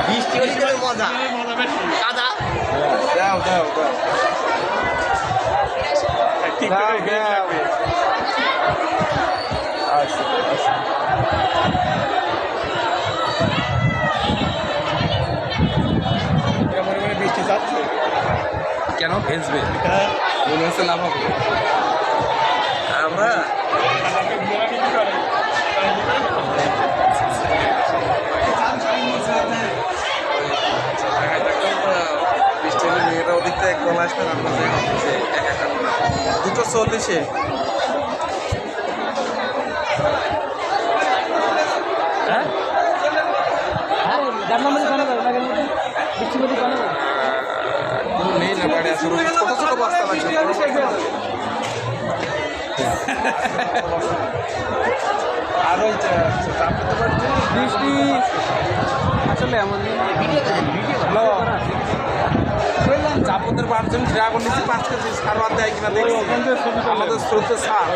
বৃষ্টি হলে যাবে মজা কাদা দাও দাও দাও দাও দাও আচ্ছা আচ্ছা বৃষ্টি যাচ্ছে কেন ভেজবে মনে হচ্ছে লাভ হবে আমরা বৃষ্টি হলে মেয়েরা ওদিক থেকে এক গলা আসবে আমরা যাই হচ্ছে 240-এ হ্যাঁ নেই না বাড়ি আসলে ছোট ছোট বস্তা লাগবে আর ওই বৃষ্টি আসলে এমন হ্যালো চাপদের 5 জন ড্রাগন নিচ্ছি 5 কেজি সার বাদ দেয় কিনা দেখি আমাদের স্রোতে সার